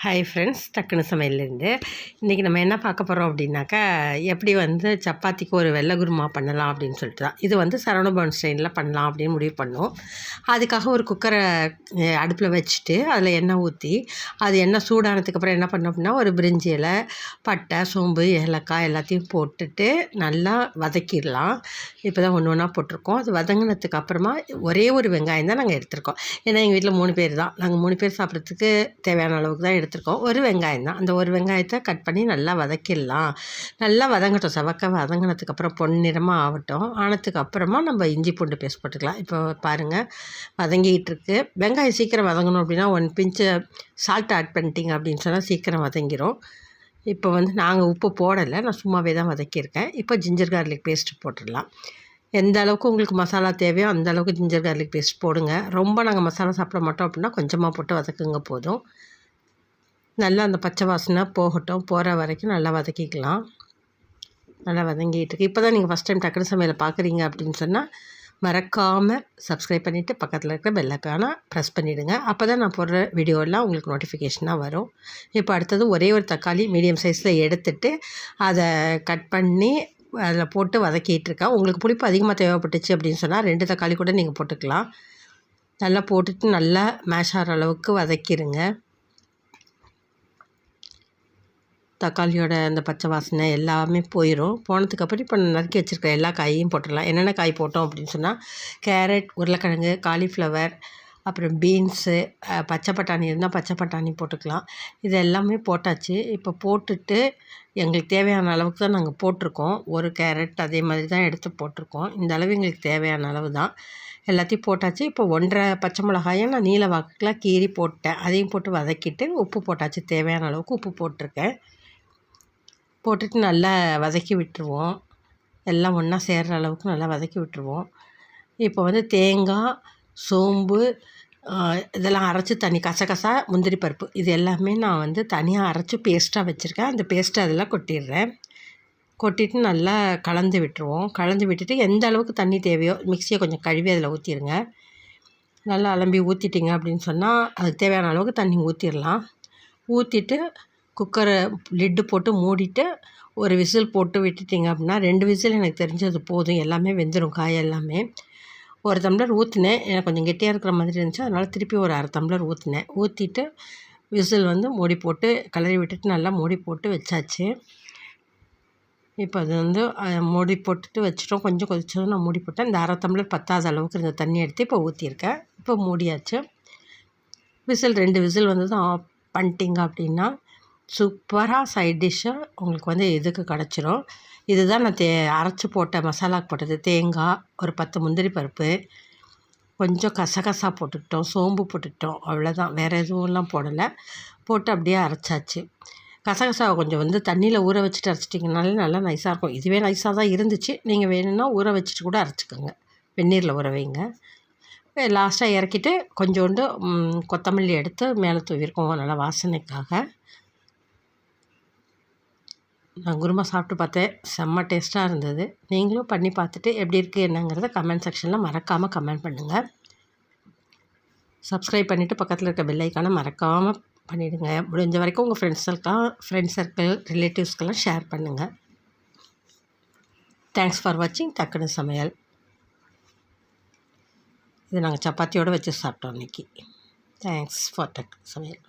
Hi friends, டக்குனு சமையல்லேருந்து இன்றைக்கி நம்ம என்ன பார்க்க போகிறோம் அப்படின்னாக்கா, எப்படி சப்பாத்திக்கு ஒரு வெள்ளை குருமா பண்ணலாம் அப்படின்னு சொல்லிட்டு தான். இது சரவணபவன் ஸ்டைலில் பண்ணலாம் அப்படின்னு முடிவு பண்ணோம். அதுக்காக ஒரு குக்கரை அடுப்பில் வச்சுட்டு அதில் எண்ணெய் ஊற்றி, அது எண்ணெய் சூடானதுக்கப்புறம் என்ன பண்ணோம் அப்படின்னா, ஒரு பிரிஞ்சி இலை, பட்டை, சோம்பு, ஏலக்காய் எல்லாத்தையும் போட்டுட்டு நல்லா வதக்கிடலாம். இப்போ தான் ஒன்று ஒன்றா போட்டிருக்கோம். அது வதங்கினதுக்கு அப்புறமா ஒரே ஒரு வெங்காயம் தான் நாங்கள் எடுத்திருக்கோம். ஏன்னா எங்கள் வீட்டில் 3 பேர் தான். நாங்கள் 3 பேர் சாப்பிட்றதுக்கு தேவையான அளவுக்கு தான் எடுத்திருக்கோம். ஒரு வெங்காயம் தான். அந்த ஒரு வெங்காயத்தை கட் பண்ணி நல்லா வதக்கிடலாம். நல்லா வதங்கட்டும், செவக்க வதங்கினதுக்கப்புறம் பொன்னிறமாக ஆகட்டும். ஆனதுக்கப்புறமா நம்ம இஞ்சி பூண்டு பேஸ்ட் போட்டுக்கலாம். இப்போ பாருங்கள், வதங்கிட்டு இருக்கு. வெங்காயம் சீக்கிரம் வதங்கணும் அப்படின்னா 1 பிஞ்சு சால்ட் ஆட் பண்ணிட்டீங்க அப்படின்னு சொன்னால் சீக்கிரம் வதங்கிடும். இப்போ நாங்கள் உப்பு போடலை, நான் சும்மாவே தான் வதக்கியிருக்கேன். இப்போ ஜிஞ்சர் கார்லிக் பேஸ்ட்டு போட்டுடலாம். எந்த அளவுக்கு உங்களுக்கு மசாலா தேவையோ அந்த அளவுக்கு ஜிஞ்சர் கார்லிக் பேஸ்ட் போடுங்க. ரொம்ப நாங்கள் மசாலா சாப்பிட மாட்டோம் அப்படின்னா கொஞ்சமாக போட்டு வதக்குங்க போதும். நல்லா அந்த பச்சை வாசனை போகட்டும், போகிற வரைக்கும் நல்லா வதக்கிக்கலாம். நல்லா வதங்கிட்டுருக்கு. இப்போ தான் நீங்கள் ஃபஸ்ட் டைம் டக்குனு சமையலை பார்க்குறீங்க அப்படின்னு சொன்னால் மறக்காமல் சப்ஸ்கிரைப் பண்ணிவிட்டு பக்கத்தில் இருக்கிற பெல் ஐக்கானை ப்ரெஸ் பண்ணிவிடுங்க. அப்போ தான் நான் போடுற வீடியோலாம் உங்களுக்கு நோட்டிஃபிகேஷனாக வரும். இப்போ அடுத்தது ஒரே ஒரு தக்காளி மீடியம் சைஸில் எடுத்துட்டு அதை கட் பண்ணி அதில் போட்டு வதக்கிட்டுருக்கேன். உங்களுக்கு புளிப்பு அதிகமாக தேவைப்பட்டுச்சு அப்படின்னு சொன்னால் 2 தக்காளி கூட நீங்கள் போட்டுக்கலாம். நல்லா போட்டுட்டு நல்லா மேஷ் ஆகிற அளவுக்கு வதக்கிடுங்க. தக்காளியோட அந்த பச்சை வாசனை எல்லாமே போயிடும். போனதுக்கப்புறம் இப்போ நறுக்கி வச்சுருக்க எல்லா காயையும் போட்டுடலாம். என்னென்ன காய் போட்டோம் அப்படின்னு சொன்னால், கேரட், உருளைக்கிழங்கு, காலிஃப்ளவர், அப்புறம் பீன்ஸு, பச்சை பட்டாணி இருந்தால் பச்சை பட்டாணி போட்டுக்கலாம். இது எல்லாமே போட்டாச்சு. இப்போ போட்டுட்டு எங்களுக்கு தேவையான அளவுக்கு தான் நாங்கள் போட்டிருக்கோம். ஒரு கேரட் அதே மாதிரி தான் எடுத்து போட்டிருக்கோம். இந்த அளவு எங்களுக்கு தேவையான அளவு தான். எல்லாத்தையும் போட்டாச்சு. இப்போ 1.5 பச்சை மிளகாயை நான் நீல வாக்குலாம் கீறி போட்டேன். அதையும் போட்டு வதக்கிட்டு உப்பு போட்டாச்சு. தேவையான அளவுக்கு உப்பு போட்டிருக்கேன். போட்டுட்டு நல்லா வதக்கி விட்டுருவோம். எல்லாம் ஒன்றா சேர்கிற அளவுக்கு நல்லா வதக்கி விட்டுருவோம். இப்போ தேங்காய், சோம்பு இதெல்லாம் அரைச்சி தண்ணி, கசகசா, முந்திரி பருப்பு இது எல்லாமே நான் தனியாக அரைச்சி பேஸ்ட்டாக வச்சுருக்கேன். அந்த பேஸ்ட்டை அதெல்லாம் கொட்டிடுறேன். கொட்டிட்டு நல்லா கலந்து விட்டுருவோம். கலந்து விட்டுட்டு எந்த அளவுக்கு தண்ணி தேவையோ மிக்சியை கொஞ்சம் கழுவி அதில் ஊற்றிடுங்க. நல்லா அலம்பி ஊற்றிட்டிங்க அப்படின்னு சொன்னால் அதுக்கு தேவையான அளவுக்கு தண்ணி ஊற்றிடலாம். ஊற்றிட்டு குக்கரை லிட்டு போட்டு மூடிட்டு ஒரு விசில் போட்டு விட்டுட்டிங்க அப்படின்னா 2 விசில் எனக்கு தெரிஞ்சது போதும். எல்லாமே வெந்துடும், காய் எல்லாமே. 1 டம்ளர் ஊற்றினேன். எனக்கு கொஞ்சம் கெட்டியாக இருக்கிற மாதிரி இருந்துச்சு, அதனால் திருப்பி ஒரு 1/2 டம்ளர் ஊற்றினேன். ஊற்றிட்டு விசில் மூடி போட்டு கிளறி விட்டுட்டு நல்லா மூடி போட்டு வச்சாச்சு. இப்போ அது மூடி போட்டுட்டு வச்சுட்டோம். கொஞ்சம் கொதிச்சதும் நான் மூடி போட்டேன். இந்த 1/2 டம்ளர் பத்தாத அளவுக்கு இருந்த தண்ணி எடுத்து இப்போ ஊற்றிருக்கேன். இப்போ மூடியாச்சு. விசில் 2 விசில் வந்ததும் ஆஃப் பண்ணிட்டீங்க அப்படின்னா சூப்பராக சைட் டிஷ்ஷு உங்களுக்கு இதுக்கு கிடச்சிரும். இதுதான் நான் அரைச்சி போட்ட மசாலாவுக்கு போட்டது. தேங்காய், ஒரு 10 முந்திரி பருப்பு, கொஞ்சம் கசகசா போட்டுக்கிட்டோம், சோம்பு போட்டுக்கிட்டோம், அவ்வளோதான். வேறு எதுவும்லாம் போடலை. போட்டு அப்படியே அரைச்சாச்சு. கசகசாவை கொஞ்சம் தண்ணியில் ஊற வச்சுட்டு அரைச்சிட்டிங்கனாலே நல்லா நைஸாக இருக்கும். இதுவே நைஸாக தான் இருந்துச்சு. நீங்கள் வேணும்னா ஊற வச்சுட்டு கூட அரைச்சிக்கோங்க. வெந்நீரில் ஊற வைங்க. லாஸ்ட்டாக இறக்கிட்டு கொஞ்சோண்டு கொத்தமல்லி எடுத்து மேலே தூவிருக்கோம் நல்லா வாசனைக்காக. நான் குருமா சாப்பிட்டு பார்த்தேன், செம்ம டேஸ்ட்டாக இருந்தது. நீங்களும் பண்ணி பார்த்துட்டு எப்படி இருக்குது என்னங்கிறத கமெண்ட் செக்ஷனில் மறக்காமல் கமெண்ட் பண்ணுங்கள். சப்ஸ்கிரைப் பண்ணிவிட்டு பக்கத்தில் இருக்க பெல் ஐக்கானை மறக்காமல் பண்ணிவிடுங்க. முடிஞ்ச வரைக்கும் உங்கள் ஃப்ரெண்ட்ஸ் சர்க்கிள், ரிலேட்டிவ்ஸ்க்கெல்லாம் ஷேர் பண்ணுங்கள். தேங்க்ஸ் ஃபார் வாட்சிங் டக்குனு சமையல். இது நாங்கள் சப்பாத்தியோடு வச்சு சாப்பிட்டோம் இன்றைக்கி. தேங்க்ஸ் ஃபார் டக்குனு சமையல்.